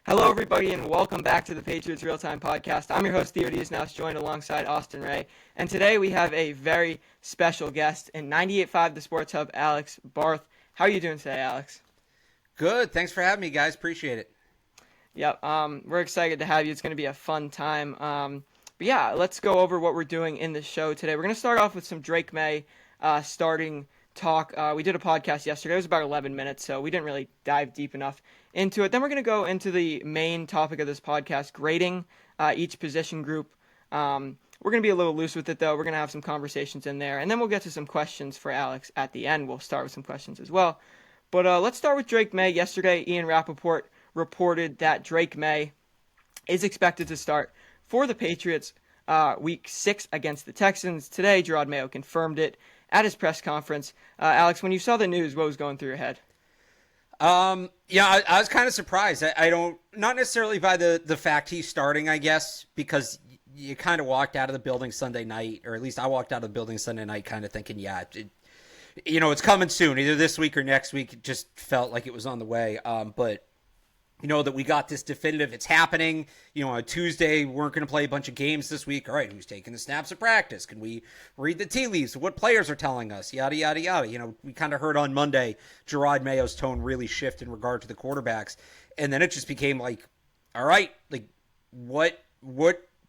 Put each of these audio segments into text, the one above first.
Hello, everybody, and welcome back to the Patriots Real Time Podcast. I'm your host, Theo Diaz, joined alongside Austin Ray. And today we have a very special guest in 98.5 The Sports Hub, Alex Barth. How are you doing today, Alex? Good. Thanks for having me, guys. Appreciate it. Yep, we're excited to have you. It's going to be a fun time. But yeah, let's go over what we're doing in the show today. We're going to start off with some Drake May starting talk. We did a podcast yesterday. It was about 11 minutes, so we didn't really dive deep enough into it. Then we're going to go into the main topic of this podcast, grading each position group. We're going to be a little loose with it, though. We're going to have some conversations in there, and then we'll get to some questions for Alex at the end. We'll start with some questions as well. But let's start with Drake May. Yesterday, Ian Rappaport reported that Drake May is expected to start for the Patriots week 6 against the Texans. Today, Gerard Mayo confirmed it at his press conference. Alex, when you saw the news, what was going through your head? I was kind of surprised. I don't, not necessarily by the fact he's starting, I guess, because you kind of walked out of the building Sunday night, or at least I walked out of the building Sunday night kind of thinking, it's coming soon, either this week or next week. It just felt like it was on the way. But that we got this definitive, it's happening. On Tuesday, we weren't going to play a bunch of games this week. All right, who's taking the snaps of practice? Can we read the tea leaves? What players are telling us? Yada, yada, yada. We kind of heard on Monday, Gerard Mayo's tone really shift in regard to the quarterbacks. And then it just became like, all right, like what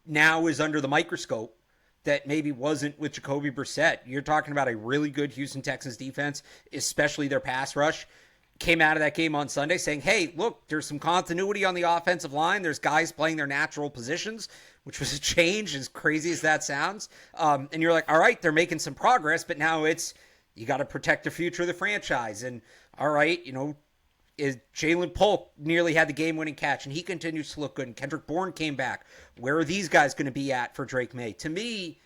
now is under the microscope that maybe wasn't with Jacoby Brissett? You're talking about a really good Houston Texans defense, especially their pass rush. Came out of that game on Sunday saying, hey, look, there's some continuity on the offensive line. There's guys playing their natural positions, which was a change, as crazy as that sounds. And you're like, all right, they're making some progress, but now it's, you got to protect the future of the franchise. And all right, is Jalen Polk nearly had the game-winning catch, and he continues to look good. And Kendrick Bourne came back. Where are these guys going to be at for Drake May? To me,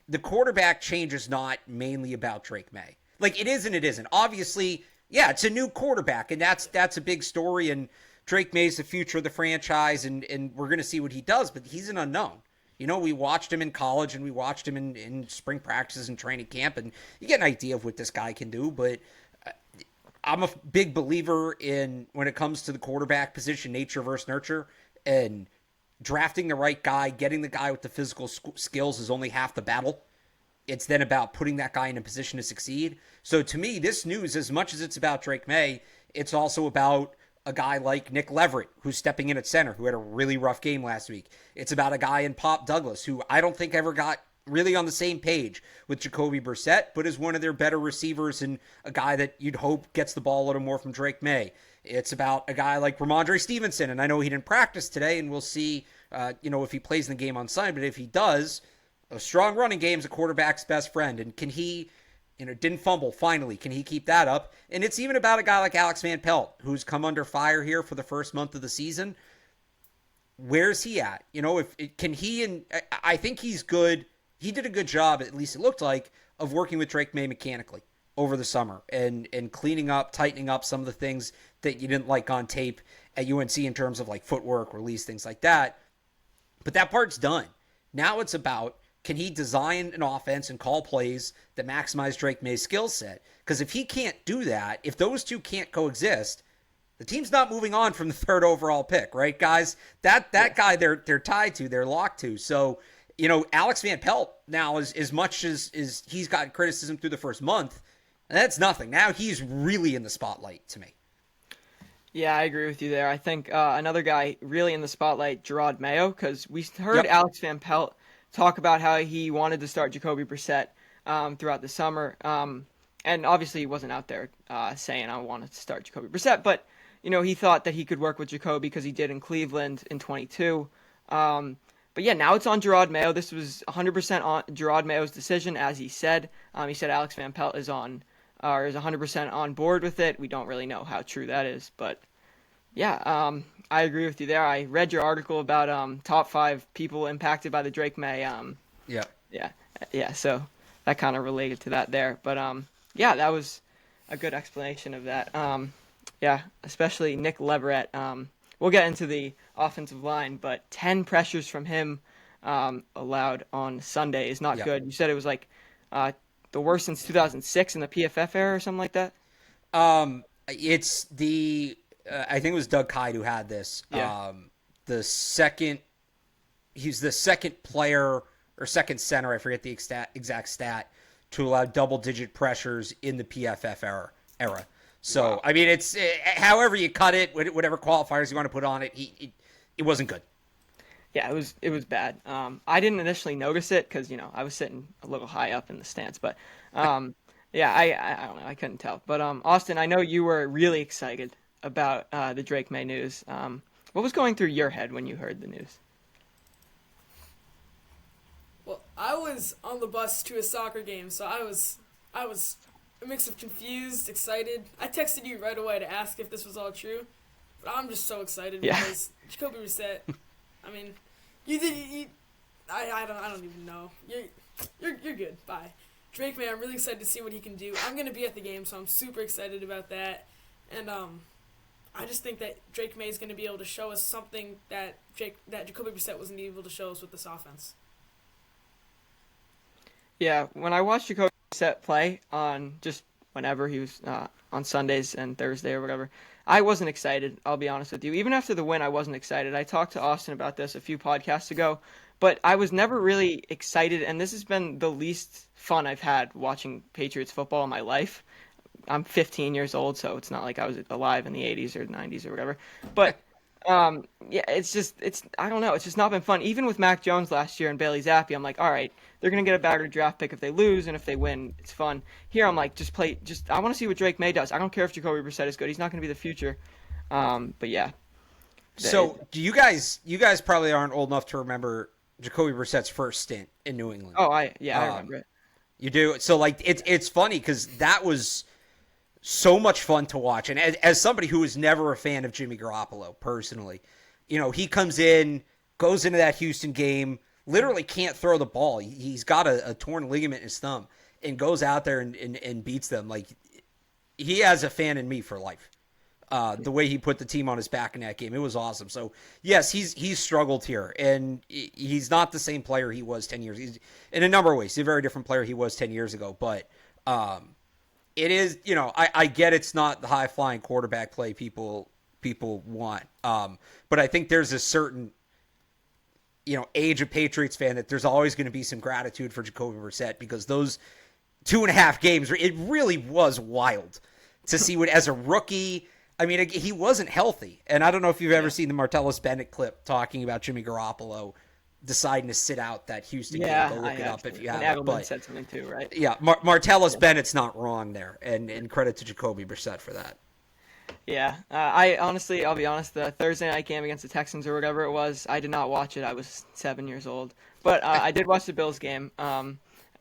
the quarterback change is not mainly about Drake May. Like, it is and it isn't. Obviously, yeah, it's a new quarterback, and that's a big story, and Drake May's the future of the franchise, and we're going to see what he does, but he's an unknown. We watched him in college, and we watched him in spring practices and training camp, and you get an idea of what this guy can do, but I'm a big believer in, when it comes to the quarterback position, nature versus nurture, and drafting the right guy, getting the guy with the physical skills is only half the battle. It's then about putting that guy in a position to succeed. So to me, this news, as much as it's about Drake May, it's also about a guy like Nick Leverett, who's stepping in at center, who had a really rough game last week. It's about a guy in Pop Douglas, who I don't think ever got really on the same page with Jacoby Brissett, but is one of their better receivers and a guy that you'd hope gets the ball a little more from Drake May. It's about a guy like Ramondre Stevenson, and I know he didn't practice today, and we'll see if he plays in the game on Sunday, but if he does, a strong running game is a quarterback's best friend. And can he, didn't fumble can he keep that up? And it's even about a guy like Alex Van Pelt, who's come under fire here for the first month of the season. Where's he at? I think he's good. He did a good job, at least it looked like, of working with Drake May mechanically over the summer and cleaning up, tightening up some of the things that you didn't like on tape at UNC in terms of like footwork, release, things like that. But that part's done. Now it's about, can he design an offense and call plays that maximize Drake May's skill set? Because if he can't do that, if those two can't coexist, the team's not moving on from the third overall pick, right, guys? That guy they're tied to, they're locked to. So, Alex Van Pelt now, as much as he's got criticism through the first month, that's nothing. Now he's really in the spotlight to me. Yeah, I agree with you there. I think another guy really in the spotlight, Gerard Mayo, because we heard Alex Van Pelt talk about how he wanted to start Jacoby Brissett throughout the summer. And obviously he wasn't out there saying, I wanted to start Jacoby Brissett. But, he thought that he could work with Jacoby because he did in Cleveland in 22. But yeah, now it's on Gerard Mayo. This was 100% on Gerard Mayo's decision, as he said. He said Alex Van Pelt is 100% on board with it. We don't really know how true that is. But yeah, I agree with you there. I read your article about top 5 people impacted by the Drake May. Yeah. So that kind of related to that there. But that was a good explanation of that. Especially Nick Leverett. We'll get into the offensive line, but 10 pressures from him allowed on Sunday is not good. You said it was like the worst since 2006 in the PFF era or something like that. It's the I think it was Doug Kyde who had this. Yeah. The second, he's the second player or second center, I forget the exact stat, to allow double-digit pressures in the PFF era. So, Wow. I mean, it's however you cut it, whatever qualifiers you want to put on it, it wasn't good. Yeah, it was bad. I didn't initially notice it because I was sitting a little high up in the stands, but yeah, I don't know, I couldn't tell. But Austin, I know you were really excited about the Drake May news. What was going through your head when you heard the news? Well, I was on the bus to a soccer game, so I was a mix of confused, excited. I texted you right away to ask if this was all true, but I'm just so excited Yeah. because Jacoby Brissett. I mean, you did. I don't even know. You're good. Bye. Drake May, I'm really excited to see what he can do. I'm gonna be at the game, so I'm super excited about that. And I just think that Drake May is gonna be able to show us something that Jacoby Brissett wasn't able to show us with this offense. Yeah, when I watched Jacoby Brissett play on just whenever he was on Sundays and Thursday or whatever, I wasn't excited. I'll be honest with you. Even after the win, I wasn't excited. I talked to Austin about this a few podcasts ago, but I was never really excited. And this has been the least fun I've had watching Patriots football in my life. I'm 15 years old, so it's not like I was alive in the 80s or 90s or whatever. But yeah, it's I don't know. It's just not been fun. Even with Mac Jones last year and Bailey Zappi, I'm like, all right, they're gonna get a better draft pick if they lose, and if they win, it's fun. Here, I'm like, just play. Just I want to see what Drake May does. I don't care if Jacoby Brissett is good. He's not gonna be the future. But yeah, So, do you guys probably aren't old enough to remember Jacoby Brissett's first stint in New England? I Um, remember it. you do. So, like, it's funny because that was so much fun to watch. And as somebody who was never a fan of Jimmy Garoppolo personally, he comes in, goes into that Houston game, literally can't throw the ball. He's got a torn ligament in his thumb and goes out there and beats them. Like, he has a fan in me for life. The way he put the team on his back in that game, it was awesome. So yes, he's struggled here, and he's not the same player he was 10 years. He's in a number of ways, he's a very different player he was 10 years ago. But it is, I get it's not the high flying quarterback play people want, but I think there's a certain age of Patriots fan that there's always going to be some gratitude for Jacoby Brissett because those 2.5 games, it really was wild to see what as a rookie. I mean, he wasn't healthy. And I don't know if you've ever seen the Martellus Bennett clip talking about Jimmy Garoppolo deciding to sit out that Houston game. Go look it up if you And haven't. Edelman But said something too, right? yeah, Martellus Bennett's not wrong there. And credit to Jacoby Brissett for that. Yeah, I'll be honest, the Thursday night game against the Texans or whatever it was, I did not watch it. I was 7 years old, but I did watch the Bills game.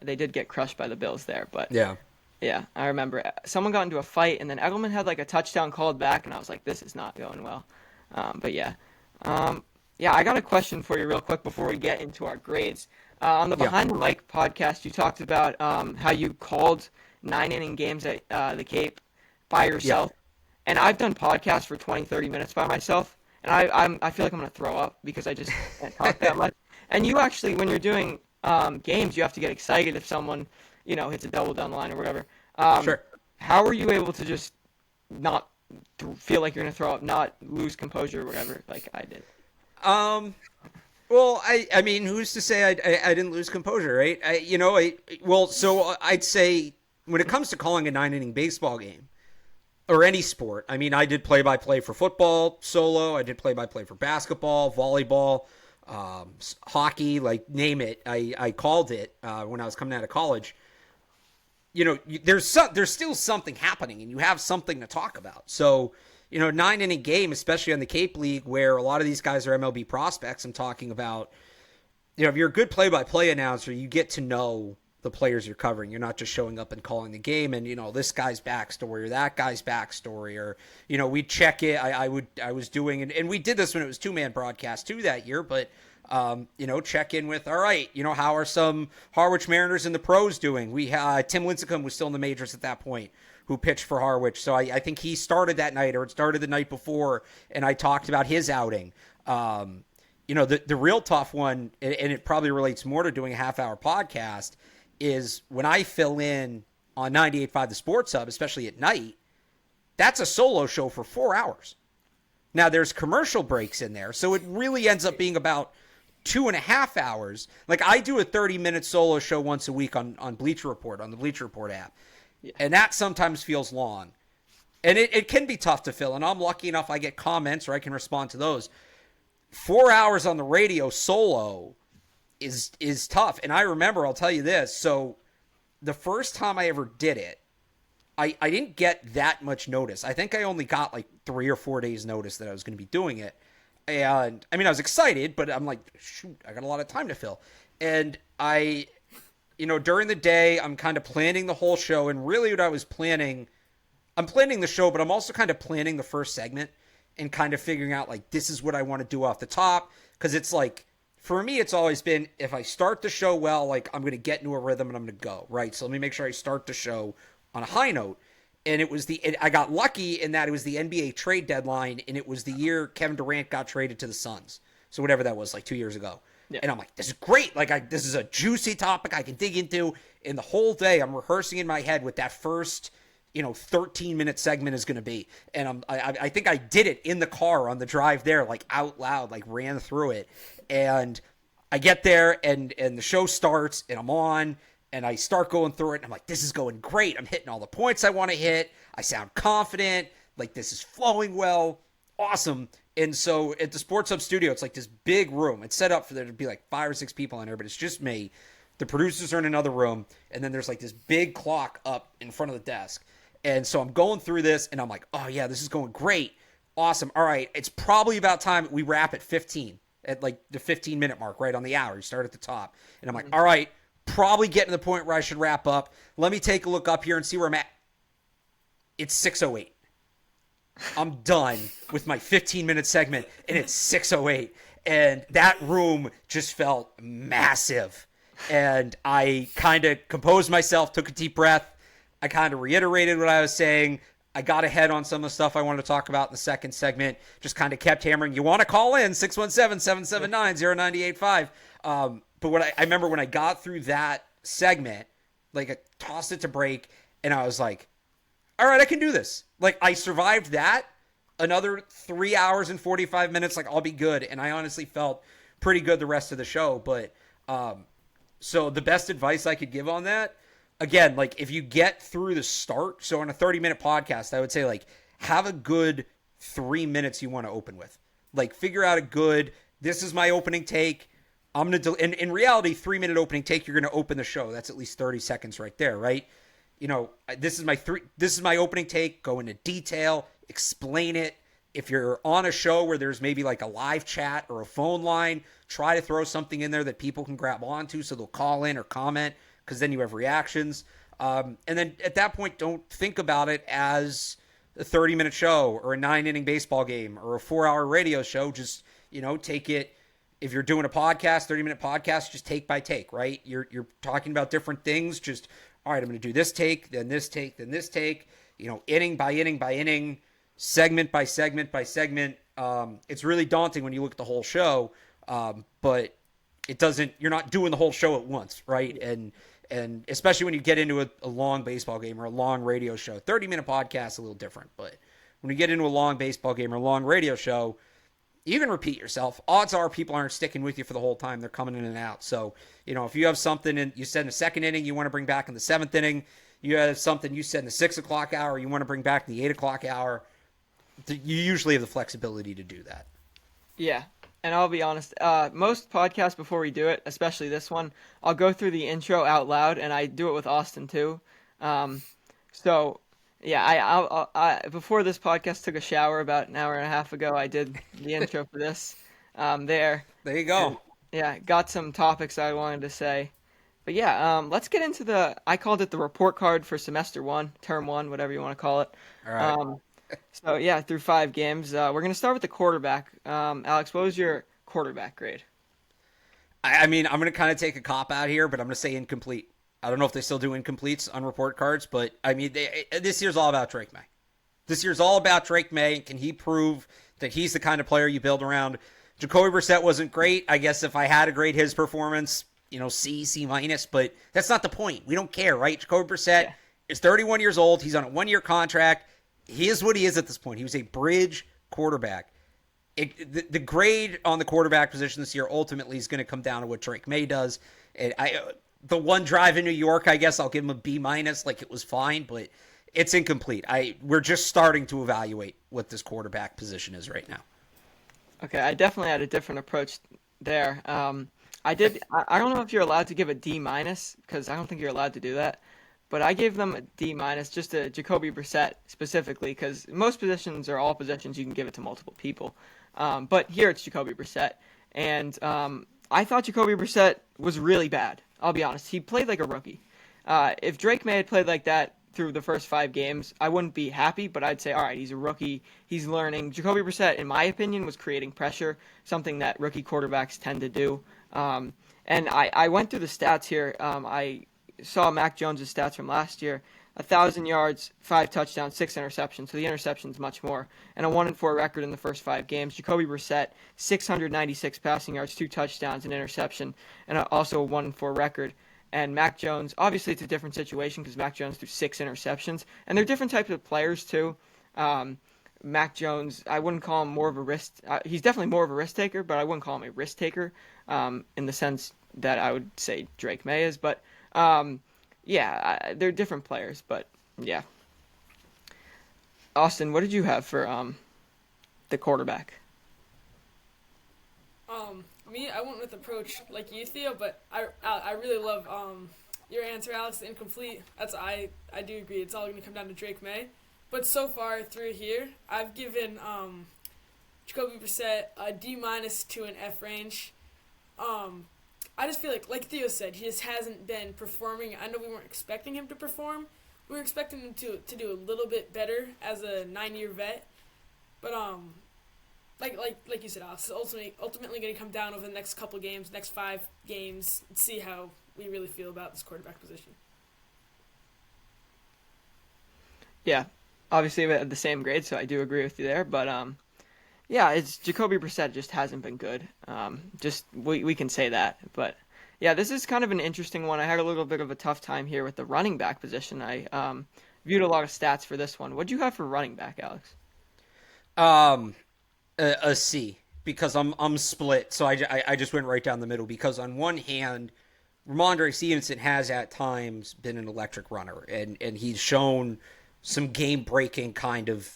They did get crushed by the Bills there, but Yeah. yeah, I remember someone got into a fight, and then Edelman had like a touchdown called back, and I was like, this is not going well. But yeah, yeah, I got a question for you real quick before we get into our grades. On the Yeah. Behind the Mic podcast, you talked about how you called 9 inning games at the Cape by yourself. And I've done podcasts for 20, 30 minutes by myself, and I feel like I'm going to throw up because I just can't talk that much. And you actually, when you're doing games, you have to get excited if someone, hits a double down the line or whatever. Sure. How are you able to just not feel like you're going to throw up, not lose composure or whatever, like I did? Well, I mean, who's to say I didn't lose composure, right? So I'd say when it comes to calling a 9 inning baseball game or any sport, I mean, I did play-by-play for football solo. I did play-by-play for basketball, volleyball, hockey, like name it. I called it when I was coming out of college. There's still something happening, and you have something to talk about. So, 9 inning game, especially on the Cape League, where a lot of these guys are MLB prospects. I'm talking about, if you're a good play-by-play announcer, you get to know the players you're covering. You're not just showing up and calling the game and, this guy's backstory or that guy's backstory, or, we check it. I was doing, and we did this when it was 2-man broadcast too that year, but, check in with, all right, how are some Harwich Mariners and the pros doing? Tim Lincecum was still in the majors at that point, who pitched for Harwich. So I think he started that night, or it started the night before, and I talked about his outing. The real tough one, and it probably relates more to doing a half-hour podcast, is when I fill in on 98.5 The Sports Hub, especially at night, that's a solo show for 4 hours. Now there's commercial breaks in there, so it really ends up being about 2.5 hours. Like I do a 30-minute solo show once a week on Bleacher Report, on the Bleacher Report app. Yeah. And that sometimes feels long. And it can be tough to fill. And I'm lucky enough I get comments or I can respond to those. 4 hours on the radio solo is tough. And I remember, I'll tell you this. So the first time I ever did it, I didn't get that much notice. I think I only got like 3 or 4 days notice that I was going to be doing it. And I mean, I was excited, but I'm like, shoot, I got a lot of time to fill. And during the day, I'm kind of planning the whole show. And really what I was planning, I'm planning the show, but I'm also kind of planning the first segment and kind of figuring out like, this is what I want to do off the top. Cause it's like, for me, it's always been, if I start the show well, like I'm going to get into a rhythm and I'm going to go, right? So let me make sure I start the show on a high note. And I got lucky in that it was the NBA trade deadline, and it was the year Kevin Durant got traded to the Suns. So whatever that was, like 2 years ago. Yeah. And I'm like, this is great. Like, this is a juicy topic I can dig into. And the whole day I'm rehearsing in my head what that first, 13-minute segment is going to be. And I think I did it in the car on the drive there, like out loud, like ran through it. And I get there and the show starts and I'm on. And I start going through it, and I'm like, this is going great. I'm hitting all the points I want to hit. I sound confident. Like, this is flowing well. Awesome. And so at the Sports Hub studio, it's like this big room. It's set up for there to be like 5 or 6 people in there, but it's just me. The producers are in another room, and then there's like this big clock up in front of the desk. And so I'm going through this, and I'm like, oh, yeah, this is going great. Awesome. All right, it's probably about time we wrap at 15, at like the 15-minute mark, right on the hour. You start at the top. And I'm like, all right, probably getting to the point where I should wrap up. Let me take a look up here and see where I'm at. It's 6:08. I'm done with my 15-minute segment, and it's 6:08. And that room just felt massive. And I kind of composed myself, took a deep breath. I kind of reiterated what I was saying. I got ahead on some of the stuff I wanted to talk about in the second segment. Just kind of kept hammering. You want to call in, 617-779-0985. But what I remember when I got through that segment, like I tossed it to break, and I was like, all right, I can do this. Like I survived that. Another 3 hours and 45 minutes, like I'll be good. And I honestly felt pretty good the rest of the show. But so the best advice I could give on that, again, like if you get through the start, so on a 30-minute podcast, I would say like have a good 3 minutes you want to open with. Like figure out a good, this is my opening take. I'm going to, in reality, 3-minute opening take, you're going to open the show. That's at least 30 seconds right there, right? This is my opening take, go into detail, explain it. If you're on a show where there's maybe like a live chat or a phone line, try to throw something in there that people can grab onto so they'll call in or comment, because then you have reactions. And then at that point, don't think about it as a 30-minute show or a 9-inning baseball game or a 4-hour radio show. Just, take it. If you're doing a podcast, 30-minute podcast, just take by take, right? You're talking about different things. Just, all right, I'm going to do this take, then this take, then this take, inning by inning by inning, segment by segment by segment. It's really daunting when you look at the whole show, but you're not doing the whole show at once, right? And especially when you get into a long baseball game or a long radio show. 30-minute podcast is a little different, but when you get into a long baseball game or a long radio show, you can repeat yourself. Odds are people aren't sticking with you for the whole time. They're coming in and out. So, if you have something you said in the second inning you want to bring back in the 7th inning, you have something you said in the 6 o'clock hour you want to bring back in the 8 o'clock hour, you usually have the flexibility to do that. Yeah. And I'll be honest, most podcasts before we do it, especially this one, I'll go through the intro out loud, and I do it with Austin too. So yeah, I before this podcast took a shower about an hour and a half ago. I did the intro for this. There you go. And, yeah, got some topics I wanted to say. But yeah, let's get into I called it the report card for semester 1, term 1, whatever you want to call it. All right. So yeah, through 5 games. We're gonna start with the quarterback. Alex, what was your quarterback grade? I mean, I'm gonna kind of take a cop out here, but I'm gonna say incomplete. I don't know if they still do incompletes on report cards, but I mean, this year's all about Drake May. This year's all about Drake May. Can he prove that he's the kind of player you build around? Jacoby Brissett wasn't great. I guess if I had to grade his performance, C minus, but that's not the point. We don't care, right? Jacoby Brissett is 31 years old. He's on a 1-year contract. He is what he is at this point. He was a bridge quarterback. the grade on the quarterback position this year ultimately is going to come down to what Drake May does. And the one drive in New York, I guess I'll give him a B minus. Like, it was fine, but it's incomplete. We're just starting to evaluate what this quarterback position is right now. Okay, I definitely had a different approach there. I don't know if you're allowed to give a D minus because I don't think you're allowed to do that. But I gave them a D minus just to Jacoby Brissett specifically because most positions or all positions you can give it to multiple people. But here it's Jacoby Brissett. And I thought Jacoby Brissett was really bad. I'll be honest. He played like a rookie. If Drake May had played like that through the first 5 games, I wouldn't be happy, but I'd say, all right, he's a rookie. He's learning. Jacoby Brissett, in my opinion, was creating pressure, something that rookie quarterbacks tend to do. And I went through the stats here. I saw Mac Jones' stats from last year. 1,000 yards, 5 touchdowns, 6 interceptions. So the interceptions much more. And a 1-4 record in the first 5 games. Jacoby Brissett, 696 passing yards, 2 touchdowns, an interception, and also a 1-4 record. And Mac Jones, obviously it's a different situation because Mac Jones threw 6 interceptions. And they're different types of players too. Mac Jones, I wouldn't call him more of a risk. He's definitely more of a risk taker, but I wouldn't call him a risk taker in the sense that I would say Drake May is. But they're different players. But yeah. Austin, what did you have for the quarterback? Me, I went with approach like you, Theo, but I really love your answer, Alex. The incomplete. I do agree. It's all going to come down to Drake May. But so far through here, I've given Jacoby Brissett a D minus to an F range. I just feel like Theo said, he just hasn't been performing. I know we weren't expecting him to perform. We were expecting him to do a little bit better as a 9-year vet. But like you said, Alex, it's ultimately going to come down over the next couple games, next 5 games, and see how we really feel about this quarterback position. Yeah, obviously we had the same grade, so I do agree with you there. But yeah, it's Jacoby Brissett just hasn't been good. Just we can say that. But yeah, this is kind of an interesting one. I had a little bit of a tough time here with the running back position. I viewed a lot of stats for this one. What do you have for running back, Alex? A C because I'm split. So I just went right down the middle because on one hand, Ramondre Stevenson has at times been an electric runner and he's shown some game breaking kind of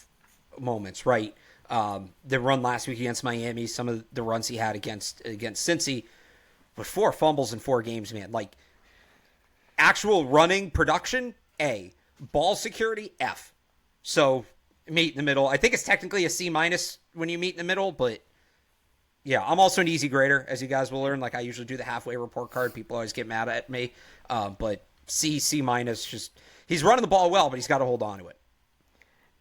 moments, right? The run last week against Miami, some of the runs he had against Cincy, with 4 fumbles in 4 games, man. Like actual running production, A. Ball security, F. So meet in the middle. I think it's technically a C minus when you meet in the middle, but yeah, I'm also an easy grader, as you guys will learn. Like I usually do the halfway report card. People always get mad at me, but C minus. Just he's running the ball well, but he's got to hold on to it.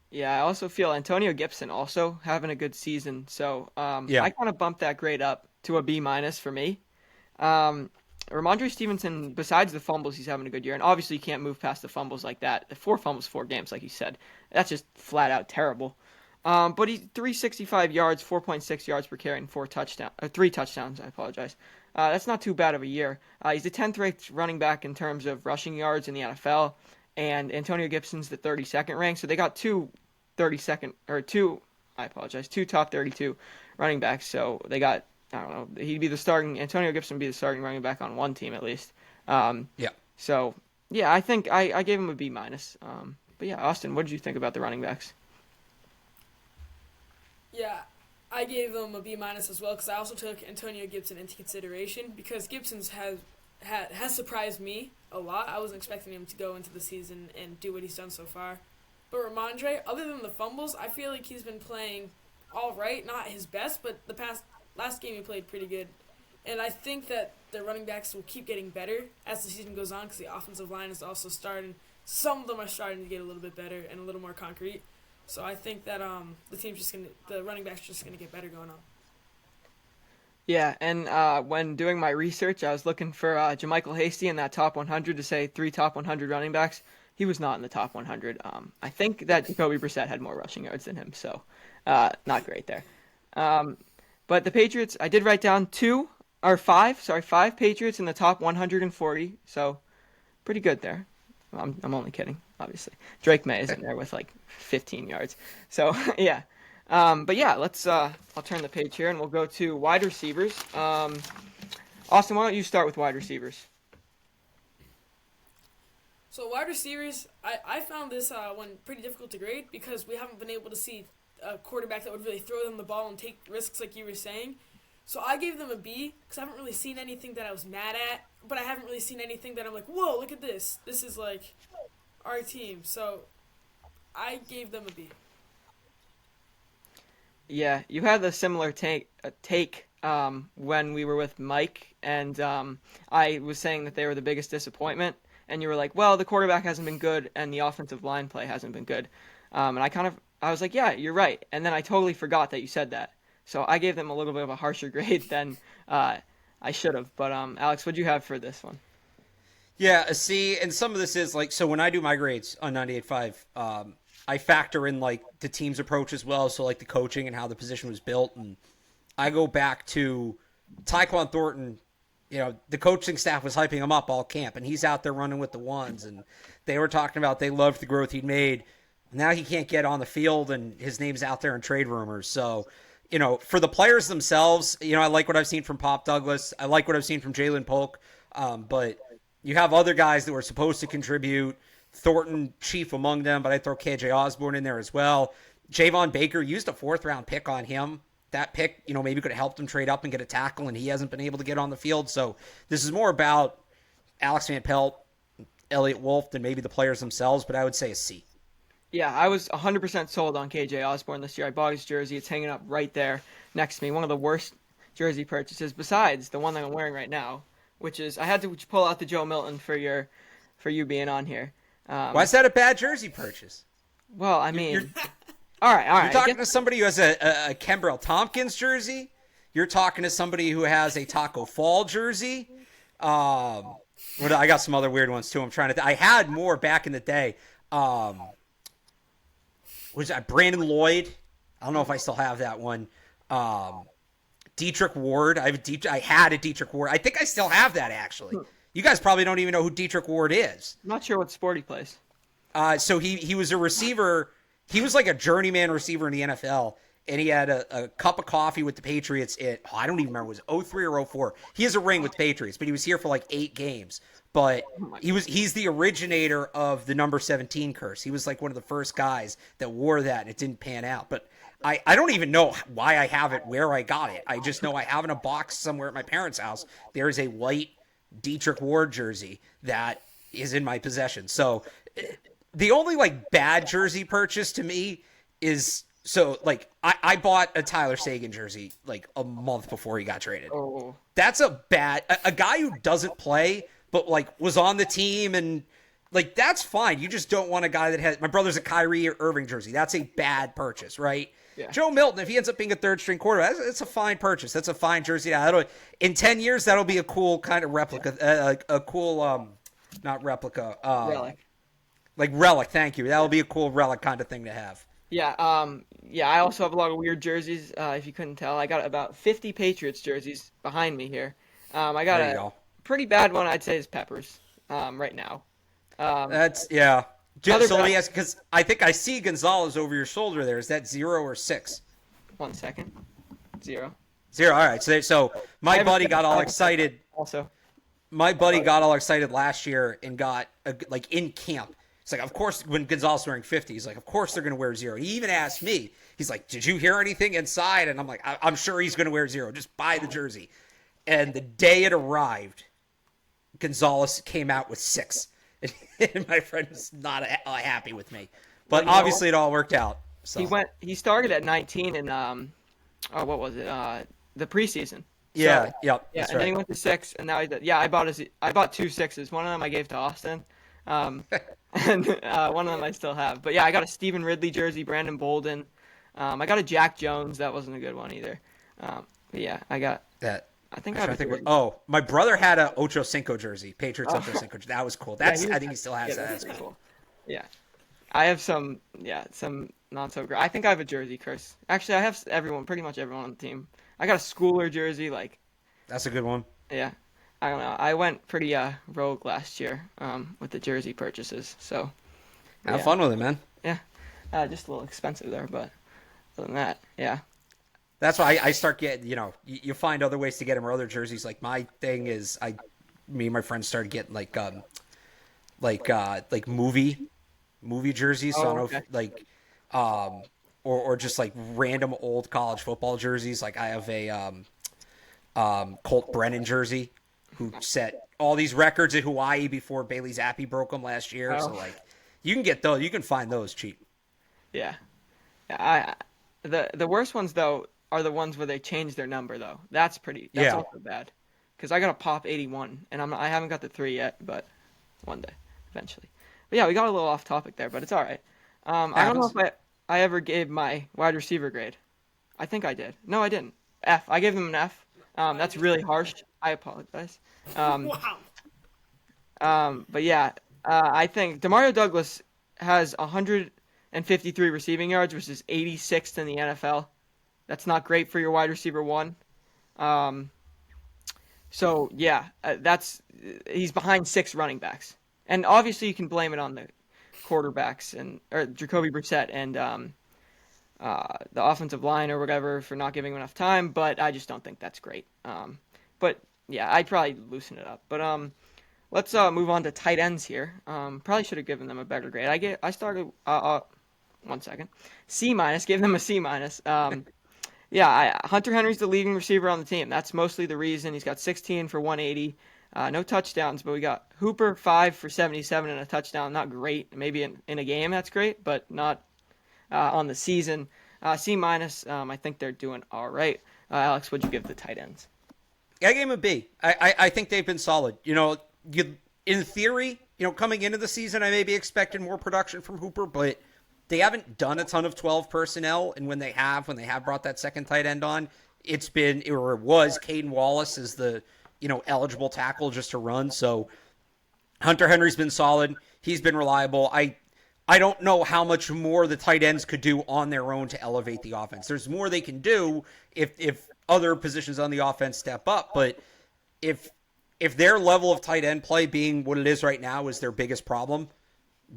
Yeah, I also feel Antonio Gibson also having a good season, so Yeah, I kind of bumped that grade up to a B minus for me. Ramondre Stevenson, besides the fumbles, he's having a good year, and obviously you can't move past the fumbles like that. The 4 fumbles, 4 games, like you said, that's just flat out terrible. But he's 365 yards, 4.6 yards per carry, and 3 touchdowns. I apologize. That's not too bad of a year. He's the 10th ranked running back in terms of rushing yards in the NFL, and Antonio Gibson's the 32nd ranked. So they got two top 32 running backs. So they got, I don't know, Antonio Gibson would be the starting running back on one team at least. yeah. So yeah, I think I gave him a B minus. But yeah, Austin, what did you think about the running backs? Yeah, I gave them a B minus as well because I also took Antonio Gibson into consideration because Gibson's has surprised me a lot. I wasn't expecting him to go into the season and do what he's done so far. But Ramondre, other than the fumbles, I feel like he's been playing all right. Not his best, but last game he played pretty good. And I think that the running backs will keep getting better as the season goes on because the offensive line is also starting. Some of them are starting to get a little bit better and a little more concrete. So I think that the running backs just gonna get better going on. Yeah, and when doing my research, I was looking for JaMychal Hasty in that top 100 to say 3 top 100 running backs. He was not in the top 100. I think that Jacoby Brissett had more rushing yards than him, so not great there. But the Patriots, I did write down 5 Patriots in the top 140, so pretty good there. I'm only kidding, obviously. Drake May is in there with like 15 yards. So, yeah. But yeah, let's. I'll turn the page here, and we'll go to wide receivers. Austin, why don't you start with wide receivers? So wide receivers, I found this one pretty difficult to grade because we haven't been able to see a quarterback that would really throw them the ball and take risks like you were saying. So I gave them a B because I haven't really seen anything that I was mad at, but I haven't really seen anything that I'm like, whoa, look at this. This is like our team. So I gave them a B. Yeah, you had a similar take when we were with Mike, and I was saying that they were the biggest disappointment, and you were like, "Well, the quarterback hasn't been good, and the offensive line play hasn't been good," and I was like, "Yeah, you're right," and then I totally forgot that you said that, so I gave them a little bit of a harsher grade than I should have. But Alex, what'd you have for this one? Yeah, see, and some of this is like, so when I do my grades on 98.5, I factor in like the team's approach as well. So like the coaching and how the position was built. And I go back to Tyquan Thornton. You know, the coaching staff was hyping him up all camp, and he's out there running with the ones. And they were talking about they loved the growth he'd made. Now he can't get on the field, and his name's out there in trade rumors. So, you know, for the players themselves, you know, I like what I've seen from Pop Douglas. I like what I've seen from Jalen Polk. But you have other guys that were supposed to contribute. Thornton, chief among them, but I throw KJ Osborne in there as well. Javon Baker used a 4th-round pick on him. That pick, you know, maybe could have helped him trade up and get a tackle, and he hasn't been able to get on the field. So this is more about Alex Van Pelt, Elliott Wolf than maybe the players themselves, but I would say a C. Yeah, I was 100% sold on KJ Osborne this year. I bought his jersey. It's hanging up right there next to me. One of the worst jersey purchases besides the one that I'm wearing right now, which is I had to pull out the Joe Milton for you being on here. Why is that a bad jersey purchase? Well, I mean, You're, all right. you're talking to somebody who has a Kembrell Tompkins jersey. You're talking to somebody who has a Taco Fall jersey. I got some other weird ones too. I had more back in the day. Was that Brandon Lloyd? I don't know if I still have that one. Dietrich Ward. I had a Dietrich Ward. I think I still have that actually. You guys probably don't even know who Dietrich Ward is. I'm not sure what sport he plays. So he was a receiver. He was like a journeyman receiver in the NFL, and he had a cup of coffee with the Patriots. I don't even remember, was it 03 or 04? He has a ring with the Patriots, but he was here for like 8 games. But he's the originator of the number 17 curse. He was like one of the first guys that wore that, and it didn't pan out. But I don't even know why I have it, where I got it. I just know I have in a box somewhere at my parents' house. There is a white Dietrich Ward jersey that is in my possession. So the only like bad jersey purchase to me is I bought a Tyler Sagan jersey like a month before he got traded. Oh, That's a guy who doesn't play but like was on the team, and like that's fine. You just don't want a guy that has my brother's a Kyrie or Irving jersey. That's a bad purchase, right? yeah. Joe Milton, if he ends up being a 3rd-string quarterback, it's a fine purchase. That's a fine jersey. In 10 years, that'll be a cool kind of replica, a cool, not replica, Relic. like relic. Thank you. That'll be a cool relic kind of thing to have. Yeah. Yeah. I also have a lot of weird jerseys. If you couldn't tell, I got about 50 Patriots jerseys behind me here. I got There you a go. pretty bad one. I'd say is Peppers. Right now. That's yeah. Other So let me bad- ask, because I think I see Gonzalez over your shoulder there. Is that 0 or 6? 1 second. 0. 0. All right. So I my have a buddy second got all one. excited. Also. My buddy got all excited last year and got like in camp. It's like, of course, when Gonzalez was wearing 50, he's like, of course they're going to wear 0. He even asked me. He's like, did you hear anything inside? And I'm like, I'm sure he's going to wear 0. Just buy the jersey. And the day it arrived, Gonzalez came out with 6. And my friend was not happy with me. But Well, obviously it all worked out. So. He started at 19 in what was it? The preseason. Yeah, So, yep, yeah, that's and then he right. went to 6, and now I bought 2 6s. One of them I gave to Austin, and one of them I still have. But yeah, I got a Stephen Ridley jersey, Brandon Bolden. I got a Jack Jones. That wasn't a good one either. But yeah, I got. That. I think I'm I trying have to a think. jersey. Oh, my brother had a Ocho Cinco jersey, Patriots Ocho Cinco. That was cool. Yeah, I think he still has yeah, that. that's That's cool. cool. Yeah, I have some. Yeah, some not so great. I think I have a jersey curse. Actually, I have pretty much everyone on the team. I got a Schooler jersey. Like, That's a good one. yeah, I don't know. I went pretty rogue last year with the jersey purchases. So Have yeah. fun with it, man. Yeah, just a little expensive there, but Other than that, yeah. That's why I start getting, you find other ways to get him or other jerseys. Like my thing is, me and my friends started getting like movie jerseys. So I don't Oh, know okay. if um, or just like random old college football jerseys. Like I have a Colt Brennan jersey, who set all these records at Hawaii before Bailey Zappi broke them last year. So Oh, like, you can get those. You can find those cheap. yeah. The worst ones though are the ones where they change their number though. That's Yeah. also bad. Because I got a pop 81 and I haven't got the 3 yet, but one day eventually. But yeah, we got a little off topic there, but it's all right. I don't know Happens. if I ever gave my wide receiver grade. I think I did. No, I didn't. F. I gave them an F. I That's just really harsh. I apologize. Um, wow. but yeah, I think Demario Douglas has 153 receiving yards, which is 86th in the NFL. That's not great for your wide receiver one. Um, so yeah, that's he's behind 6 running backs, and obviously you can blame it on the quarterbacks and or Jacoby Brissett and the offensive line or whatever for not giving him enough time. But I just don't think that's great. But yeah, I'd probably loosen it up. But let's move on to tight ends here. Probably should have given them a better grade. I started 1 second C minus. Gave them a C minus. Yeah, Hunter Henry's the leading receiver on the team. That's mostly the reason. He's got 16 for 180. No touchdowns, but we got Hooper 5 for 77 and a touchdown. Not great. Maybe in a game that's great, but not on the season. C minus. I think they're doing all right. Alex, what'd you give the tight ends? I gave him a B. I think they've been solid. In theory, coming into the season, I maybe expected more production from Hooper, but they haven't done a ton of 12 personnel. And when they have brought that second tight end on, it was Caden Wallace as the, eligible tackle just to run. So Hunter Henry's been solid. He's been reliable. I don't know how much more the tight ends could do on their own to elevate the offense. There's more they can do if other positions on the offense step up, but if their level of tight end play being what it is right now is their biggest problem,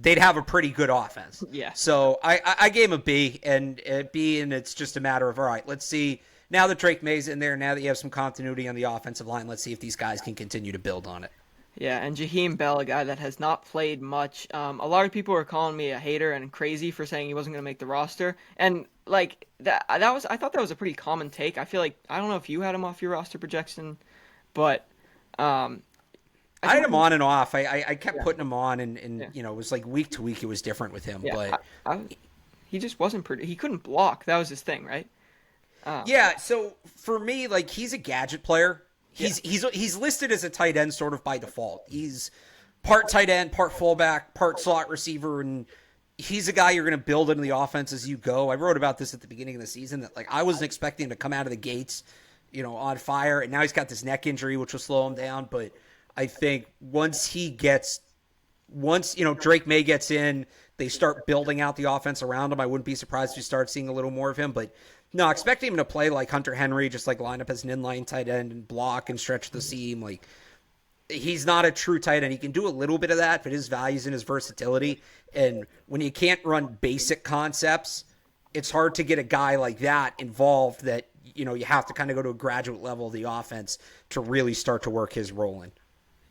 they'd have a pretty good offense. Yeah. So I gave him a B, and it's just a matter of, all right, let's see. Now that Drake May's in there, now that you have some continuity on the offensive line, let's see if these guys can continue to build on it. Yeah, and Jaheim Bell, a guy that has not played much. A lot of people were calling me a hater and crazy for saying he wasn't going to make the roster. And like I thought that was a pretty common take. I feel like I don't know if you had him off your roster projection, but um, I had him on and off. I kept yeah, putting him on, and yeah, it was like week to week it was different with him. yeah. But He just wasn't pretty. He couldn't block. That was his thing, right? Uh, yeah, so for me, like, he's a gadget player. yeah, He's listed as a tight end sort of by default. He's part tight end, part fullback, part slot receiver, and he's a guy you're going to build into the offense as you go. I wrote about this at the beginning of the season that, like, I wasn't expecting him to come out of the gates, on fire, and now he's got this neck injury which will slow him down. But I think once Drake May gets in, they start building out the offense around him. I wouldn't be surprised if you start seeing a little more of him, but no, expecting him to play like Hunter Henry, just like line up as an inline tight end and block and stretch the seam. Like, he's not a true tight end. He can do a little bit of that, but his value's in his versatility. And when you can't run basic concepts, it's hard to get a guy like that involved that, you have to kind of go to a graduate level of the offense to really start to work his role in.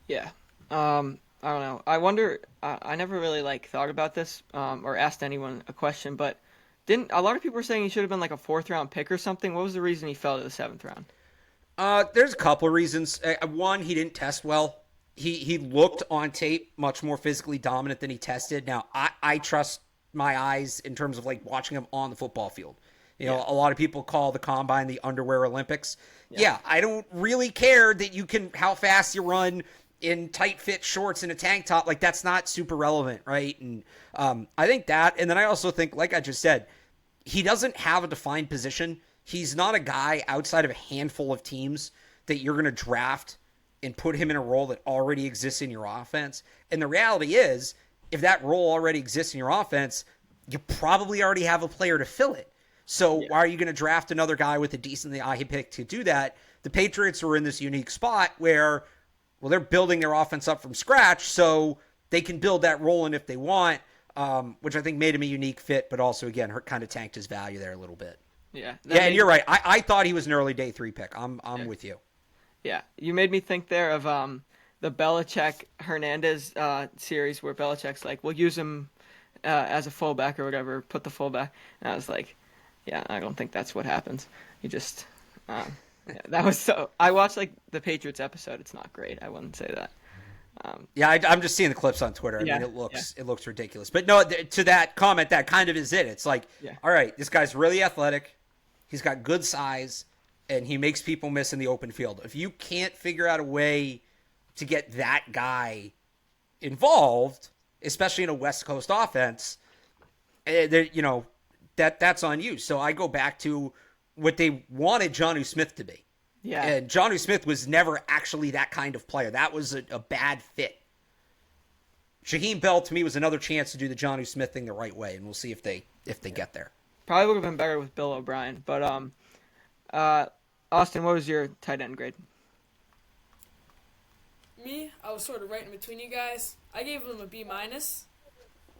yeah. I don't know. I wonder. I never really like thought about this or asked anyone a question, but didn't a lot of people were saying he should have been like a 4th round pick or something? What was the reason he fell to the 7th round? There's a couple of reasons. One, he didn't test well. He looked on tape much more physically dominant than he tested. Now, I trust my eyes in terms of like watching him on the football field. Yeah, A lot of people call the combine the underwear Olympics. yeah, Yeah, I don't really care that how fast you run in tight fit shorts and a tank top. Like, that's not super relevant, right? And I think that, and then I also think, like I just said, he doesn't have a defined position. He's not a guy outside of a handful of teams that you're going to draft and put him in a role that already exists in your offense. And the reality is, if that role already exists in your offense, you probably already have a player to fill it. So yeah, why are you going to draft another guy with a decently high pick to do that? The Patriots are in this unique spot where, well, they're building their offense up from scratch, so they can build that role in if they want, which I think made him a unique fit, but also, again, kind of tanked his value there a little bit. Yeah, Yeah, and you're right. I thought he was an early day 3 pick. I'm with you. Yeah, you made me think there of the Belichick Hernandez series where Belichick's like, we'll use him as a fullback or whatever, put the fullback. And I was like, yeah, I don't think that's what happens. You just, yeah, that was so. I watched like the Patriots episode. It's not great. I wouldn't say that. Yeah, I'm just seeing the clips on Twitter. I mean, Yeah, it looks ridiculous. But no, to that comment, that kind of is it. It's like, yeah, all right, this guy's really athletic. He's got good size, and he makes people miss in the open field. If you can't figure out a way to get that guy involved, especially in a West Coast offense, that's on you. So I go back to what they wanted Jonnu Smith to be. yeah. And Jonnu Smith was never actually that kind of player. That was a bad fit. Shaheem Bell, to me, was another chance to do the Jonnu Smith thing the right way, and we'll see if they get there. Probably would have been better with Bill O'Brien. But Austin, what was your tight end grade? Me, I was sort of right in between you guys. I gave him a B minus.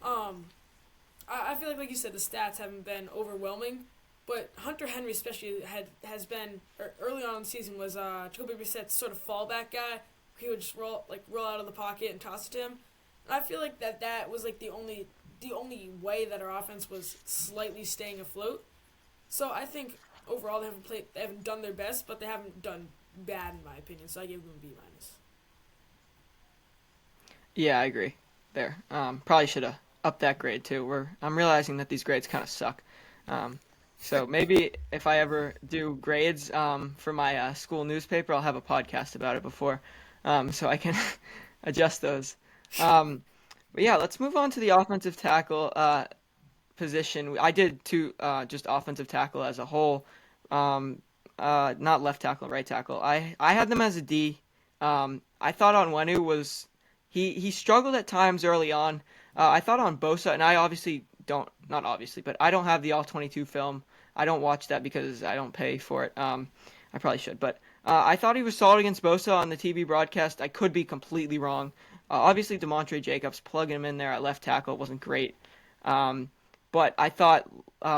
I feel like you said, the stats haven't been overwhelming, but Hunter Henry especially has been early on in the season was Jacoby Brissett's sort of fallback guy. He would just roll out of the pocket and toss it to him. And I feel like that was like the only way that our offense was slightly staying afloat. So I think overall they haven't done their best, but they haven't done bad in my opinion. So I gave them a B minus. Yeah, I agree. There, probably should have upped that grade too. I'm realizing that these grades kind of suck. So maybe if I ever do grades for my school newspaper, I'll have a podcast about it before, so I can adjust those. But yeah, let's move on to the offensive tackle position. I did two just offensive tackle as a whole, not left tackle, right tackle. I had them as a D. I thought Onwenu was he struggled at times early on. I thought on Bosa, and I obviously don't, not obviously, but I don't have the All 22 film. I don't watch that because I don't pay for it. I probably should, but I thought he was solid against Bosa on the TV broadcast. I could be completely wrong. Obviously, Demontre Jacobs, plugging him in there at left tackle wasn't great. But I thought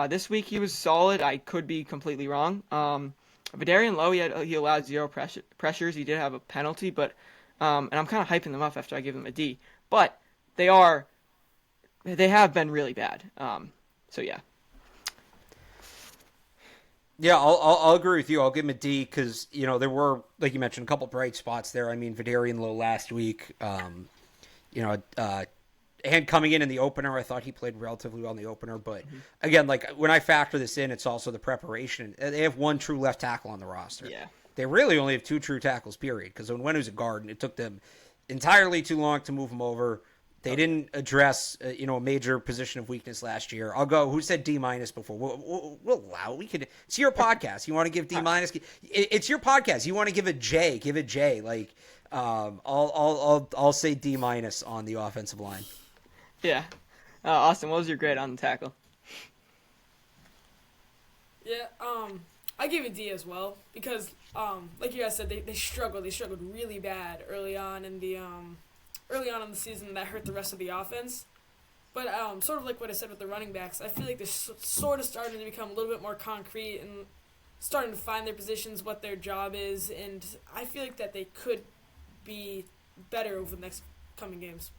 this week he was solid. I could be completely wrong. Vidarian Lowe, he allowed zero pressures. He did have a penalty, but and I'm kind of hyping them up after I give them a D. But they have been really bad. So yeah. Yeah, I'll agree with you. I'll give him a D because there were, like you mentioned, a couple bright spots there. I mean, Vidarian Lowe last week, and coming in the opener, I thought he played relatively well in the opener. But again, like when I factor this in, it's also the preparation. They have one true left tackle on the roster. Yeah. They really only have two true tackles, period. Because when Wenhu's a guard, and it took them entirely too long to move him over. They didn't address, a major position of weakness last year. I'll go. Who said D minus before? We'll allow. We could. It's your podcast. You want to give D minus? It's your podcast. You want to give a J? Give it J. Like, I'll say D minus on the offensive line. Yeah. Austin, what was your grade on the tackle? Yeah. I gave it D as well because, like you guys said, they struggled. They struggled really bad early on in the season. That hurt the rest of the offense. But sort of like what I said with the running backs, I feel like they're sort of starting to become a little bit more concrete and starting to find their positions, what their job is, and I feel like that they could be better over the next coming games.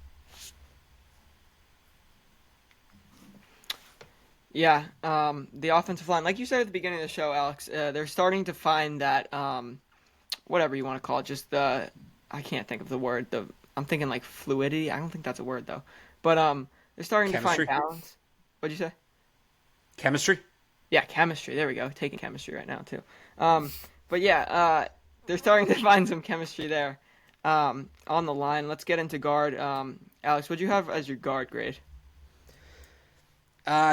Yeah, the offensive line, like you said at the beginning of the show, Alex, they're starting to find that, whatever you want to call it, just I can't think of the word, I'm thinking like fluidity. I don't think that's a word though. But they're starting Chemistry? to find balance. What'd you say? Chemistry? Yeah, chemistry. There we go. Taking chemistry right now too. But yeah, they're starting to find some chemistry there on the line. Let's get into guard. Alex, what'd you have as your guard grade?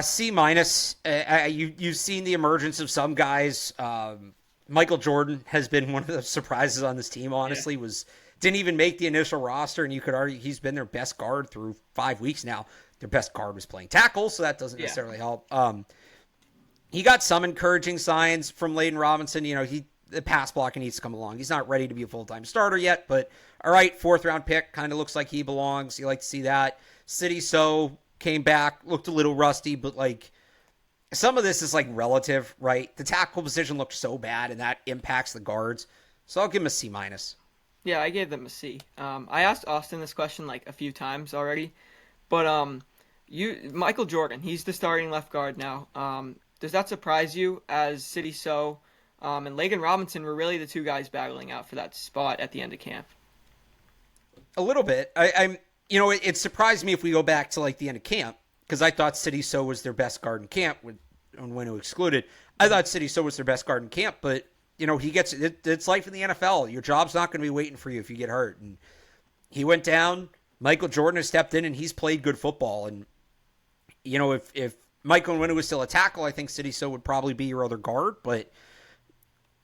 C minus. You've seen the emergence of some guys. Michael Jordan has been one of the surprises on this team. Honestly, didn't even make the initial roster, and you could argue he's been their best guard through 5 weeks now. Their best guard was playing tackle, so that doesn't necessarily help. He got some encouraging signs from Layden Robinson. The pass blocking needs to come along. He's not ready to be a full-time starter yet, but all right, 4th-round pick, kind of looks like he belongs. You like to see that. City So came back, looked a little rusty, but some of this is like relative, right? The tackle position looked so bad, and that impacts the guards. So I'll give him a C minus. Yeah, I gave them a C. I asked Austin this question like a few times already, but you Michael Jordan, he's the starting left guard now. Does that surprise you as City So and Lagan Robinson were really the two guys battling out for that spot at the end of camp? A little bit. I'm, it surprised me if we go back to like the end of camp because I thought City So was their best guard in camp with Onwenu excluded. I thought City So was their best guard in camp, but he gets it. It's life in the NFL. Your job's not going to be waiting for you if you get hurt. And he went down. Michael Jordan has stepped in and he's played good football. And if Michael Onwenu was still a tackle, I think City So would probably be your other guard. But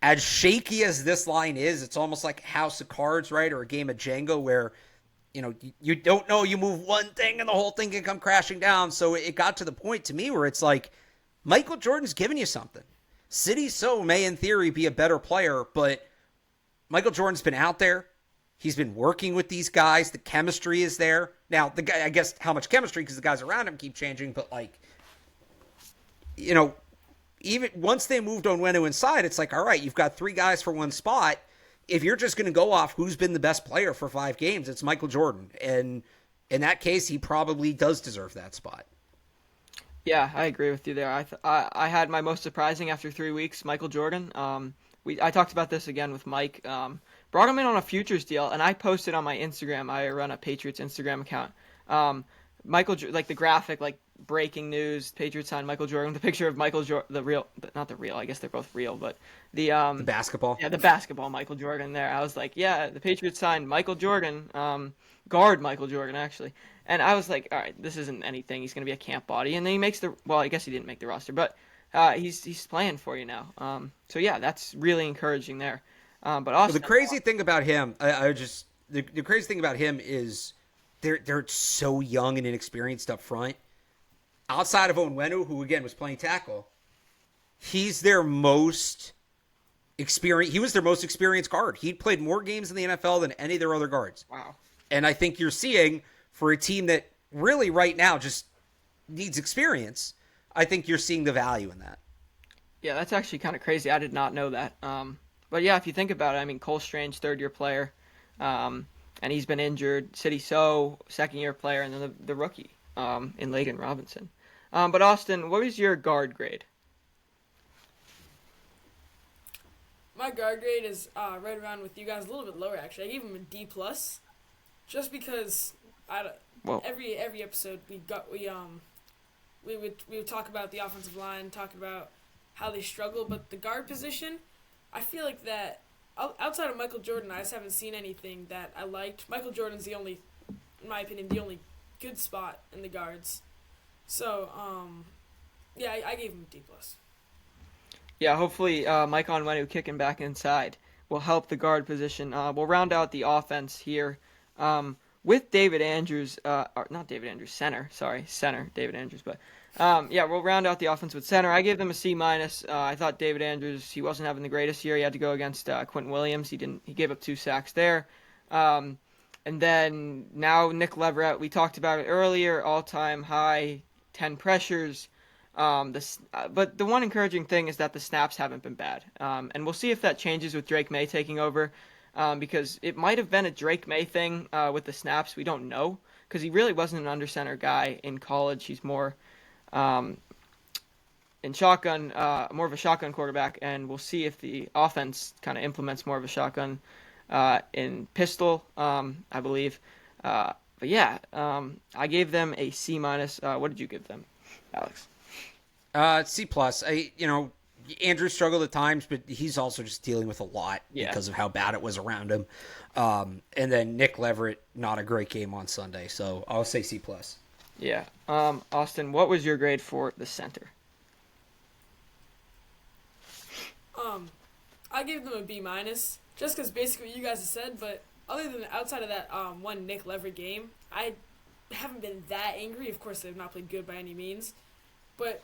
as shaky as this line is, it's almost like a house of cards, right? Or a game of Jenga where, you don't know, you move one thing and the whole thing can come crashing down. So it got to the point to me where it's like, Michael Jordan's giving you something. City So may, in theory, be a better player, but Michael Jordan's been out there. He's been working with these guys. The chemistry is there. Now, the guy, I guess how much chemistry, because the guys around him keep changing, but like, even once they moved Onwenu inside, it's like, all right, you've got three guys for one spot. If you're just going to go off who's been the best player for 5 games, it's Michael Jordan. And in that case, he probably does deserve that spot. Yeah, I agree with you there. I had my most surprising after 3 weeks, Michael Jordan. I talked about this again with Mike. Brought him in on a futures deal, and I posted on my Instagram. I run a Patriots Instagram account. Like the graphic, like breaking news, Patriots signed Michael Jordan. The picture of Michael Jordan, not the real. I guess they're both real, but The basketball. yeah, the basketball Michael Jordan there. I was like, yeah, the Patriots signed Michael Jordan, guard Michael Jordan actually. And I was like, all right, this isn't anything. He's going to be a camp body. And then he makes well, I guess he didn't make the roster, but he's playing for you now. So yeah, that's really encouraging there. But Well, the Austin, crazy thing about him, the crazy thing about him is they're so young and inexperienced up front. Outside of Onwenu, who again was playing tackle, he's their most experienced. He was their most experienced guard. He played more games in the NFL than any of their other guards. wow. And I think you're seeing for a team that really right now just needs experience, I think you're seeing the value in that. Yeah, that's actually kind of crazy. I did not know that. But yeah, if you think about it, I mean, Cole Strange, third-year player, and he's been injured. City So, second-year player, and then the rookie in Lagan Robinson. But Austin, what is your guard grade? My guard grade is right around with you guys, a little bit lower actually. I gave him a D plus, just because Whoa. every episode we would talk about the offensive line, talk about how they struggle, but the guard position, I feel like that outside of Michael Jordan, I just haven't seen anything that I liked. Michael Jordan's the only, in my opinion, the only good spot in the guards. So yeah, I gave him a D plus. Yeah, hopefully Mike Onwenu kicking back inside will help the guard position. We'll round out the offense here with David Andrews, not David Andrews, center, David Andrews. But yeah, we'll round out the offense with center. I gave them a C minus. I thought David Andrews, he wasn't having the greatest year. He had to go against Quentin Williams. He gave up 2 sacks there. And then now Nick Leverett, we talked about it earlier, all-time high, 10 pressures. But the one encouraging thing is that the snaps haven't been bad. And we'll see if that changes with Drake May taking over, because it might have been a Drake May thing with the snaps. We don't know, because he really wasn't an under center guy in college. He's more in shotgun, more of a shotgun quarterback, and we'll see if the offense kind of implements more of a shotgun in pistol, I believe. But yeah, I gave them a C minus. What did you give them, Alex? C plus. Andrew struggled at times, but he's also just dealing with a lot because of how bad it was around him. And then Nick Leverett, not a great game on Sunday, so I'll say C plus. Yeah. Austin, what was your grade for the center? I gave them a B minus, just because basically what you guys have said, but other than outside of that one Nick Leverett game, I haven't been that angry. Of course, they've not played good by any means, but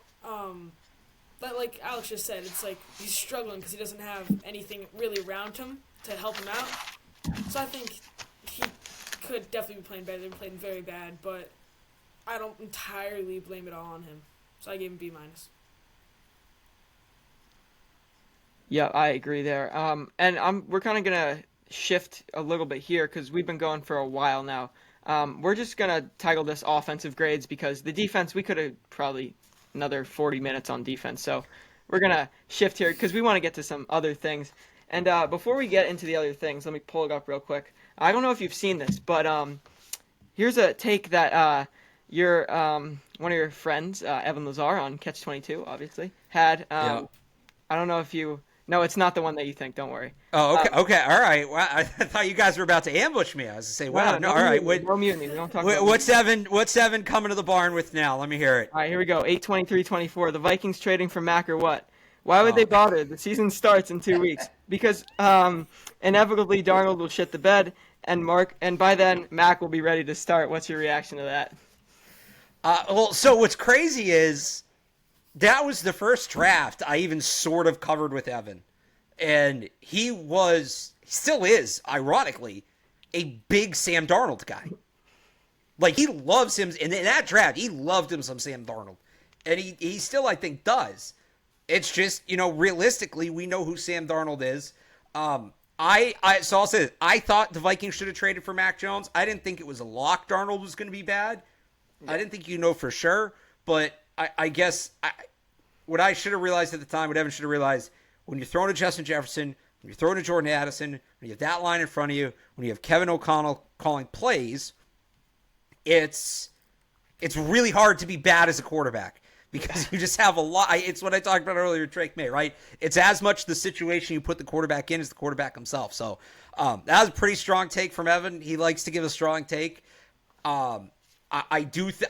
like Alex just said, it's like he's struggling because he doesn't have anything really around him to help him out. So I think he could definitely be playing better. They've been playing very bad, but I don't entirely blame it all on him. So I gave him B minus. Yeah, I agree there. And we're kind of gonna shift a little bit here because we've been going for a while now. We're just gonna title this offensive grades because the defense we could have probably another 40 minutes on defense. So we're gonna shift here because we want to get to some other things. And before we get into the other things, let me pull it up real quick. I don't know if you've seen this, but here's a take that your one of your friends, Evan Lazar on Catch 22, obviously had. Yeah. I don't know if you. No, it's not the one that you think. Don't worry. Oh, okay, Um, okay, all right. Well, I thought you guys were about to ambush me. I was to say, no, wow, no, no, no all right. mutiny. No mutiny. We don't talk about What's mutiny. Evan? What's Evan coming to the barn with now? Let me hear it. All right, here we go. 8:23:24. The Vikings trading for Mac or what? Why would they Oh, bother? The season starts in 2 weeks. Because inevitably Darnold will shit the bed, and by then Mac will be ready to start. What's your reaction to that? well, so what's crazy is that was the first draft I even sort of covered with Evan, and he still is, ironically, a big Sam Darnold guy. Like he loves him, and in that draft, he loved him some Sam Darnold, and he still I think does. It's just realistically, we know who Sam Darnold is. So I'll say this. I thought the Vikings should have traded for Mac Jones. I didn't think it was a lock Darnold was going to be bad. I Yeah. didn't think for sure, but I guess what I should have realized at the time, what Evan should have realized, when you're throwing to Justin Jefferson, when you're throwing to Jordan Addison, when you have that line in front of you, when you have Kevin O'Connell calling plays, it's really hard to be bad as a quarterback because you just have a lot. It's what I talked about earlier with Drake May, right? It's as much the situation you put the quarterback in as the quarterback himself. So that was a pretty strong take from Evan. He likes to give a strong take. I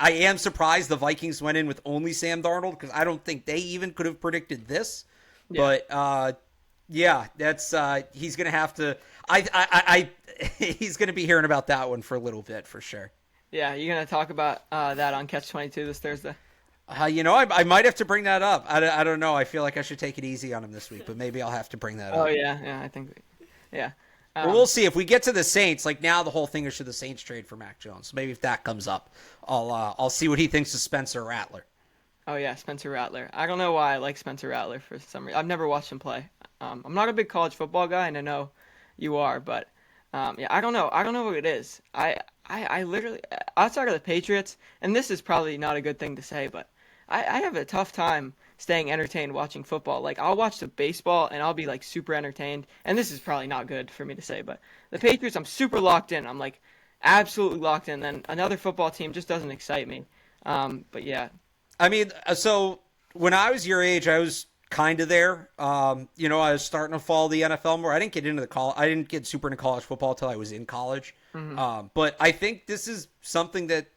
am surprised the Vikings went in with only Sam Darnold because I don't think they even could have predicted this. Yeah. But yeah, that's he's gonna have to. He's gonna be hearing about that one for a little bit for sure. Yeah. You're gonna talk about that on Catch 22 this Thursday. I might have to bring that up. I don't know. I feel like I should take it easy on him this week, but maybe I'll have to bring that Oh up. yeah, yeah. I think. Yeah. Well, we'll see if we get to the Saints. Like now, the whole thing is should the Saints trade for Mac Jones? Maybe if that comes up, I'll see what he thinks of Spencer Rattler. Oh yeah, Spencer Rattler. I don't know why I like Spencer Rattler for some reason. I've never watched him play. I'm not a big college football guy, and I know you are, but yeah, I don't know. I don't know what it is. I literally outside of the Patriots, and this is probably not a good thing to say, but I have a tough time staying entertained watching football. Like I'll watch the baseball and I'll be like super entertained, and this is probably not good for me to say, but the Patriots, I'm super locked in. I'm like absolutely locked in. Then another football team just doesn't excite me. But yeah, I mean, so when I was your age, I was kind of there. I was starting to follow the NFL more. I didn't get into I didn't get super into college football until I was in college. hmm But I think this is something that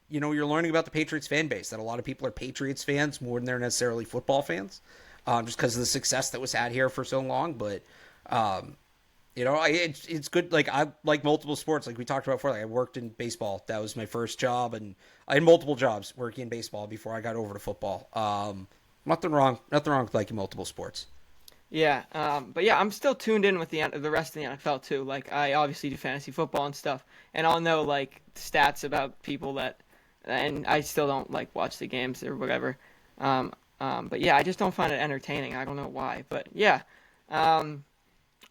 you're learning about the Patriots fan base. That a lot of people are Patriots fans more than they're necessarily football fans, just because of the success that was had here for so long. But it's good. Like I like multiple sports, like we talked about before. Like I worked in baseball. That was my first job, and I had multiple jobs working in baseball before I got over to football. Nothing wrong with liking multiple sports. yeah. But yeah, I'm still tuned in with the rest of the NFL too. Like I obviously do fantasy football and stuff, and I'll know like stats about people that, and I still don't like watch the games or whatever. But yeah, I just don't find it entertaining. I don't know why, but yeah. Um,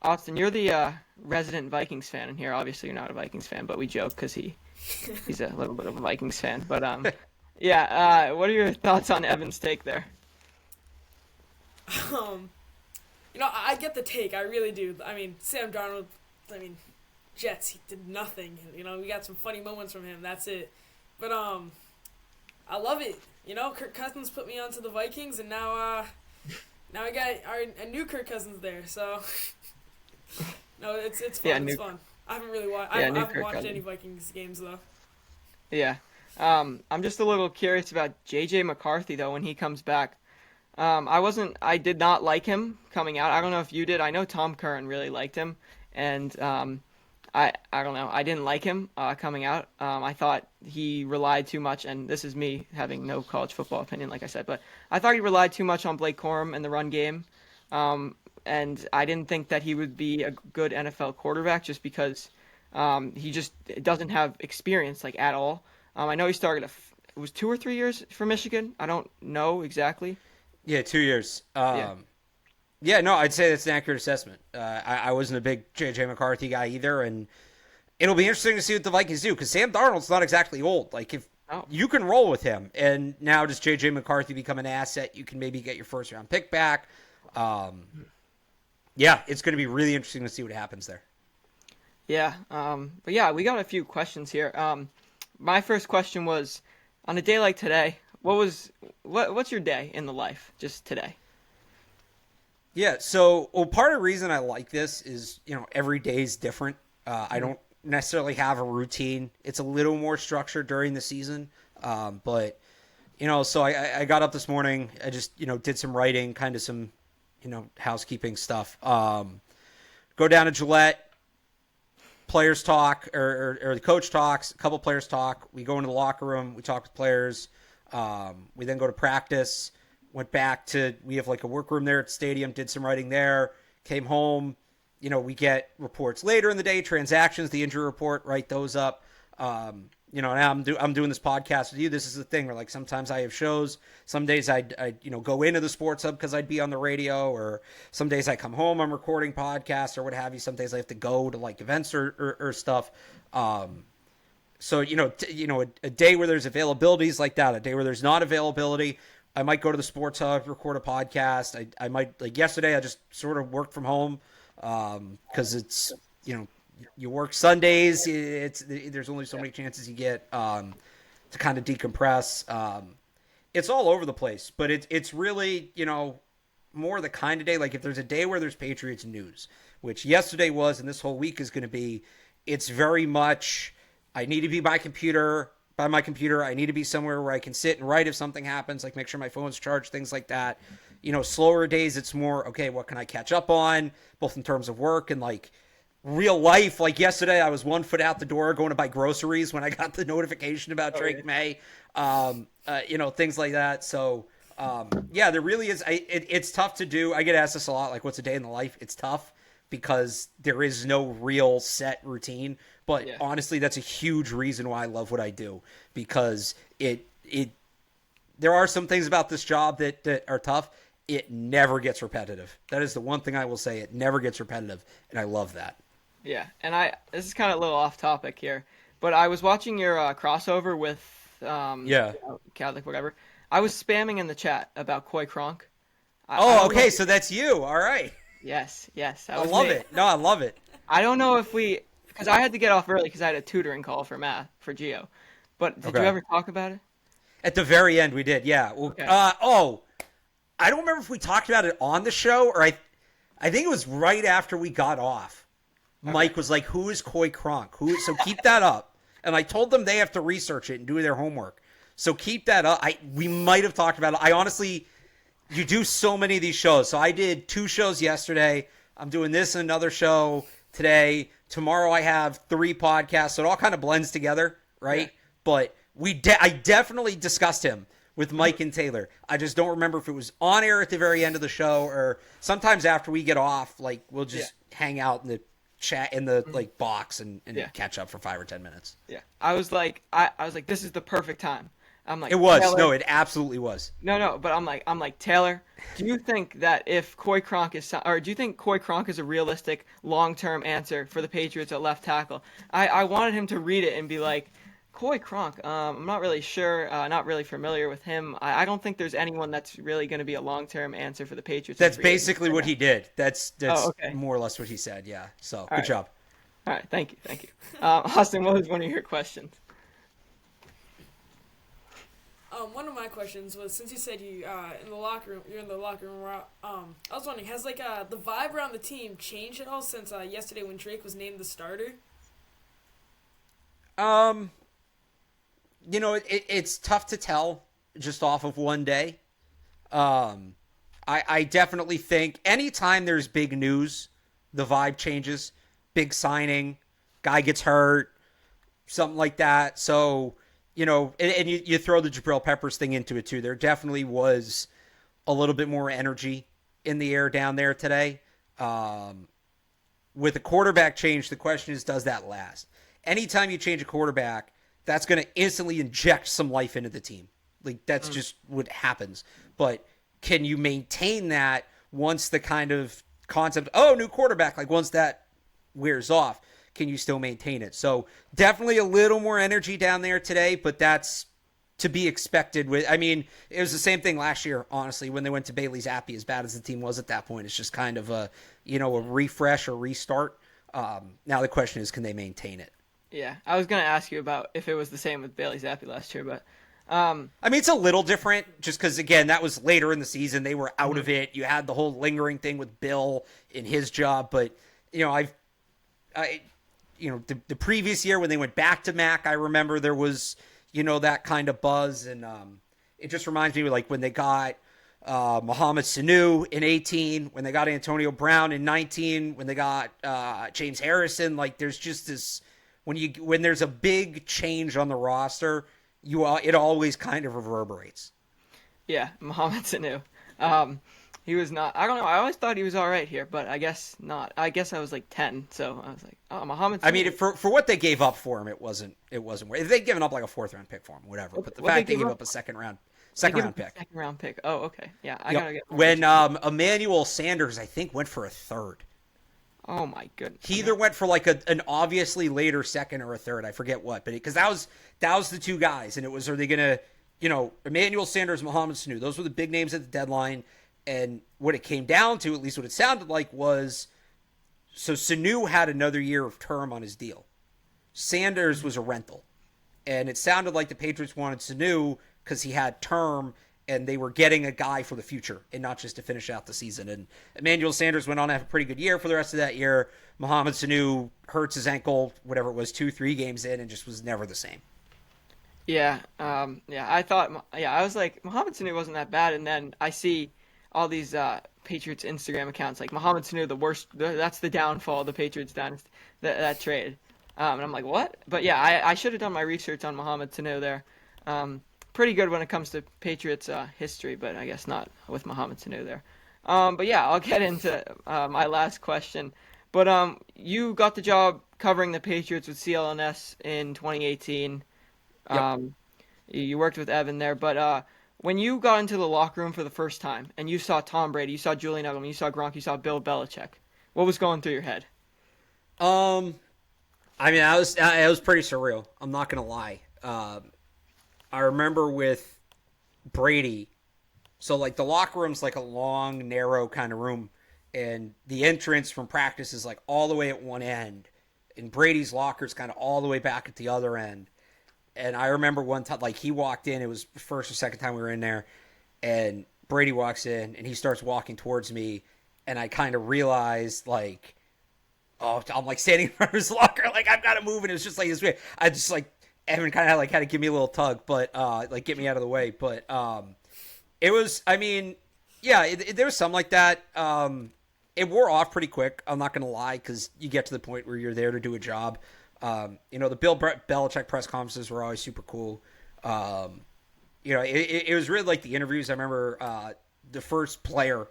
Austin, you're the resident Vikings fan in here. Obviously, you're not a Vikings fan, but we joke because he's a little bit of a Vikings fan. But yeah. What are your thoughts on Evan's take there? Um, I get the take. I really do. I mean, Sam Darnold. I mean, Jets. He did nothing. We got some funny moments from him. That's it. But I love it. Kirk Cousins put me onto the Vikings, and now I got a new Kirk Cousins there. So no, it's fun. Yeah, It's fun. I haven't really watched. I yeah, new haven't Kirk watched any Cousins. Vikings games though. Yeah. I'm just a little curious about JJ McCarthy though when he comes back. I did not like him coming out. I don't know if you did. I know Tom Curran really liked him, and I don't know. I didn't like him coming out. I thought he relied too much, and this is me having no college football opinion, like I said, but I thought he relied too much on Blake Corum and the run game, and I didn't think that he would be a good NFL quarterback just because he just doesn't have experience like at all. I know he started it was 2 or 3 years for Michigan. I don't know exactly. Yeah, 2 years. Yeah. Yeah, no, I'd say that's an accurate assessment. I wasn't a big J.J. McCarthy guy either, and it'll be interesting to see what the Vikings do because Sam Darnold's not exactly old. Like, if Oh, you can roll with him, and now does J.J. McCarthy become an asset? You can maybe get your first round pick back. Um, yeah, it's going to be really interesting to see what happens there. yeah. But yeah, we got a few questions here. My first question was, on a day like today, what's your day in the life just today? Yeah, so well, part of the reason I like this is every day is different. I don't necessarily have a routine. It's a little more structured during the season, but so I got up this morning. I just did some writing, kind of some housekeeping stuff. Go down to Gillette. Players talk or the coach talks. A couple players talk. We go into the locker room. We talk with players. We then go to practice. Went back to, we have like a workroom there at the stadium, did some writing there, came home. We get reports later in the day, transactions, the injury report, write those up. Now I'm doing this podcast with you. This is the thing where like sometimes I have shows. Some days I'd go into the sports hub because I'd be on the radio, or some days I come home, I'm recording podcasts or what have you. Some days I have to go to like events or stuff. So, a day where there's availabilities like that, a day where there's not availability, I might go to the sports hub, record a podcast. I might, like yesterday, I just sort of worked from home because it's, you work Sundays. There's only so many chances you get to kind of decompress. It's all over the place, but it's really, more the kind of day, like if there's a day where there's Patriots news, which yesterday was, and this whole week is going to be, it's very much, I need to be by my computer. I need to be somewhere where I can sit and write if something happens, like make sure my phone's charged, things like that. Slower days, it's more, okay, what can I catch up on, both in terms of work and like real life. Like yesterday, I was 1 foot out the door going to buy groceries when I got the notification about Drake May, things like that. So, yeah, there really is. It's tough to do. I get asked this a lot, like, what's a day in the life? It's tough because there is no real set routine. But Yeah. honestly, that's a huge reason why I love what I do, because there are some things about this job that are tough. It never gets repetitive. That is the one thing I will say. It never gets repetitive, and I love that. Yeah, and this is kind of a little off topic here, but I was watching your crossover with Yeah. Catholic whatever. I was spamming in the chat about Koi Kronk. I Oh, don't know okay, so that's you. All right. yes, that I was love me. it. No, I love it. I don't know if because I had to get off early because I had a tutoring call for math for Geo. But did you Okay. ever talk about it? At the very end, we did. Yeah. Well, Okay. I don't remember if we talked about it on the show or I think it was right after we got off. Mike was like, "Who is Koi Kronk? So keep that up." And I told them they have to research it and do their homework. So keep that up. We might have talked about it. I honestly, you do so many of these shows. So I did 2 shows yesterday. I'm doing this and another show today. Tomorrow I have 3 podcasts. So it all kind of blends together, right? Yeah. But I definitely discussed him with Mike and Taylor. I just don't remember if it was on air at the very end of the show or sometimes after we get off, like we'll just hang out in the chat in the like box and catch up for 5 or 10 minutes. Yeah. I was like, I was like, this is the perfect time. I'm like, It was. Taylor, No, it absolutely was. no, but I'm like, Taylor, do you think that if Koi Kronk or do you think Koi Kronk is a realistic long-term answer for the Patriots at left tackle? I wanted him to read it and be like, Koi Kronk, I'm not really sure, not really familiar with him. I don't think there's anyone that's really going to be a long-term answer for the Patriots. That's basically what he did. That's okay. more or less what he said. Yeah. So good right. job. All right, thank you. Austin, what was one of your questions? One of my questions was, since you said you're in the locker room. I was wondering, has the vibe around the team changed at all since yesterday when Drake was named the starter? It's tough to tell just off of one day. I definitely think anytime there's big news, the vibe changes. Big signing, guy gets hurt, something like that. So, and you throw the Jabril Peppers thing into it too. There definitely was a little bit more energy in the air down there today. With a quarterback change, the question is, does that last? Anytime you change a quarterback, that's going to instantly inject some life into the team. Like, that's just what happens. But can you maintain that once the kind of concept, oh, new quarterback, like once that wears off, can you still maintain it? So definitely a little more energy down there today, but that's to be expected. With, I mean, it was the same thing last year, honestly, when they went to Bailey Zappi, as bad as the team was at that point. It's just kind of a, a refresh or restart. Now the question is, can they maintain it? Yeah, I was gonna ask you about if it was the same with Bailey Zappi last year, but I mean, it's a little different just because, again, that was later in the season. They were out of it. You had the whole lingering thing with Bill in his job. But, the previous year when they went back to Mac, I remember there was, that kind of buzz. And it just reminds me, like, when they got Mohamed Sanu in 18, when they got Antonio Brown in 19, when they got James Harrison. Like, there's just this, when there's a big change on the roster, it always kind of reverberates. Yeah, Mohamed Sanu. He was not. I don't know. I always thought he was all right here, but I guess not. I guess I was like 10, so I was like, oh, Mohamed Sanu. I mean, for what they gave up for him, it wasn't. If they'd given up like a 4th-round pick for him, whatever. But the fact they gave up a second-round pick. Second-round pick. Oh, okay. Yeah, I gotta get. When Emmanuel Sanders, I think, went for a 3rd. Oh my goodness. He either went for like an obviously later 2nd or a 3rd. I forget what, but because that was the two guys, and it was, are they gonna, Emmanuel Sanders, Mohamed Sanu, those were the big names at the deadline, and what it came down to, at least what it sounded like, was so Sanu had another year of term on his deal. Sanders was a rental, and it sounded like the Patriots wanted Sanu because he had term, and they were getting a guy for the future and not just to finish out the season. And Emmanuel Sanders went on to have a pretty good year for the rest of that year. Mohamed Sanu hurts his ankle, whatever it was, 2-3 games in, and just was never the same. Yeah, I thought, I was like, Mohamed Sanu wasn't that bad, and then I see all these Patriots Instagram accounts, like Mohamed Sanu, the worst, that's the downfall of the Patriots dynasty, that trade. And I'm like, what? But yeah, I should have done my research on Mohamed Sanu there. Pretty good when it comes to Patriots history, but I guess not with Mohamed Sanu there. But yeah, I'll get into my last question. But you got the job covering the Patriots with CLNS in 2018. Yep. You worked with Evan there, but when you got into the locker room for the first time and you saw Tom Brady, you saw Julian Edelman, you saw Gronk, you saw Bill Belichick, what was going through your head? I mean, I was pretty surreal. I'm not gonna lie. I remember with Brady, so like the locker room's like a long, narrow kind of room, and the entrance from practice is like all the way at one end, and Brady's locker's kind of all the way back at the other end. And I remember one time, like he walked in, it was the first or second time we were in there, and Brady walks in and he starts walking towards me, and I kind of realized like, oh, I'm like standing in front of his locker, like I've got to move, and it was just like this way. I just like, Evan kind of had to give me a little tug, but like get me out of the way. But it was, I mean, yeah, there was something like that. It wore off pretty quick. I'm not gonna lie, because you get to the point where you're there to do a job. The Bill Belichick press conferences were always super cool. It was really like the interviews. I remember the first player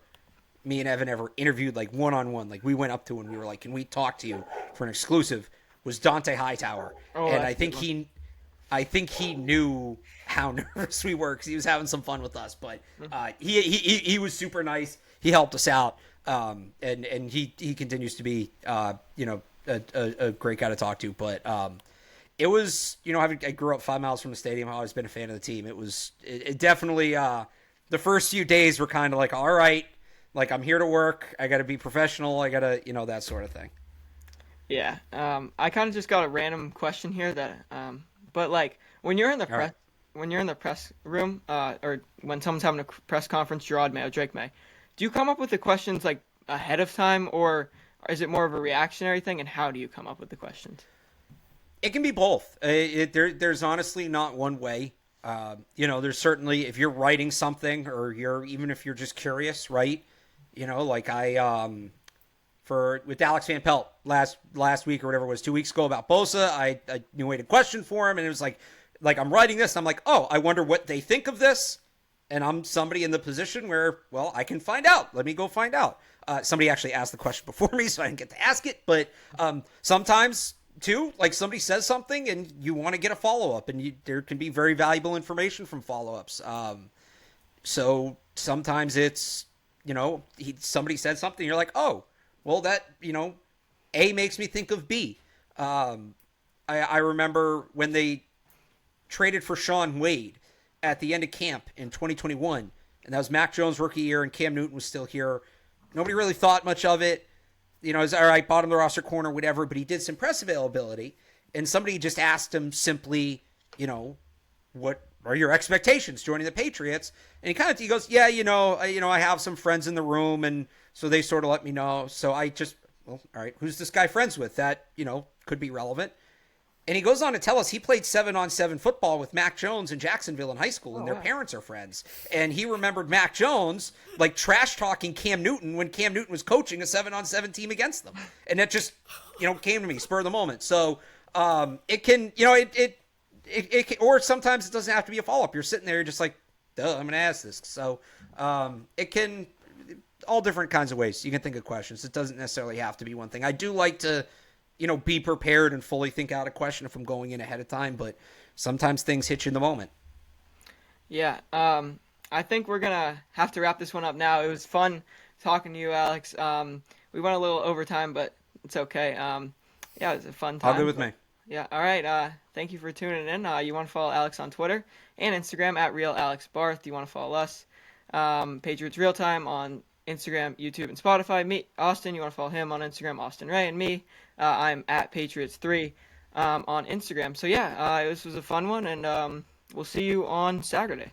me and Evan ever interviewed, like one-on-one, like we went up to him and we were like, can we talk to you for an exclusive, was Dante Hightower. Oh, and I think he knew how nervous we were because he was having some fun with us. But he was super nice. He helped us out, and he continues to be a great guy to talk to. But it was, I grew up 5 miles from the stadium. I've always been a fan of the team. It definitely the first few days were kind of like, all right, like I'm here to work. I got to be professional. I got to that sort of thing. Yeah, I kind of just got a random question here that, but like when you're in the press, when you're in the press room, or when someone's having a press conference, Gerard May or Drake May, do you come up with the questions like ahead of time, or is it more of a reactionary thing? And how do you come up with the questions? It can be both. There's honestly not one way. There's certainly, if you're writing something, or even if you're just curious, right? Like with Alex Van Pelt last week or whatever it was, 2 weeks ago, about Bosa, I knew I had a question for him, and it was like I'm writing this, and I'm like, oh, I wonder what they think of this, and I'm somebody in the position where, well, I can find out. Let me go find out. Somebody actually asked the question before me, so I didn't get to ask it, but sometimes, too, like somebody says something, and you want to get a follow-up, and there can be very valuable information from follow-ups. So sometimes it's, somebody said something, you're like, oh, well, that, A makes me think of B. I remember when they traded for Sean Wade at the end of camp in 2021, and that was Mac Jones' rookie year, and Cam Newton was still here. Nobody really thought much of it. It was all right, bottom of the roster corner, whatever, but he did some press availability, and somebody just asked him simply, what are your expectations joining the Patriots? And he goes, yeah, I have some friends in the room, and so they sort of let me know. So I just, well, all right, who's this guy friends with? That, could be relevant. And he goes on to tell us he played 7-on-7 football with Mac Jones in Jacksonville in high school, and their parents are friends. And he remembered Mac Jones like trash talking Cam Newton when Cam Newton was coaching a 7-on-7 team against them. And that just, came to me, spur of the moment. So it can, it can, or sometimes it doesn't have to be a follow up. You're sitting there, you're just like, duh, I'm going to ask this. So it can, all different kinds of ways you can think of questions. It doesn't necessarily have to be one thing. I do like to, be prepared and fully think out a question if I'm going in ahead of time, but sometimes things hit you in the moment. Yeah, I think we're gonna have to wrap this one up now. It was fun talking to you, Alex. We went a little over time, but it's okay. Yeah, it was a fun time. All good with me. Yeah, all right. Thank you for tuning in. You want to follow Alex on Twitter and Instagram at RealAlexBarth. You want to follow us, Patriots Real Time on Instagram, YouTube, and Spotify. Me, Austin, you want to follow him on Instagram, Austin Ray, and me, I'm at Patriots3 on Instagram. So yeah, this was a fun one, and we'll see you on Saturday.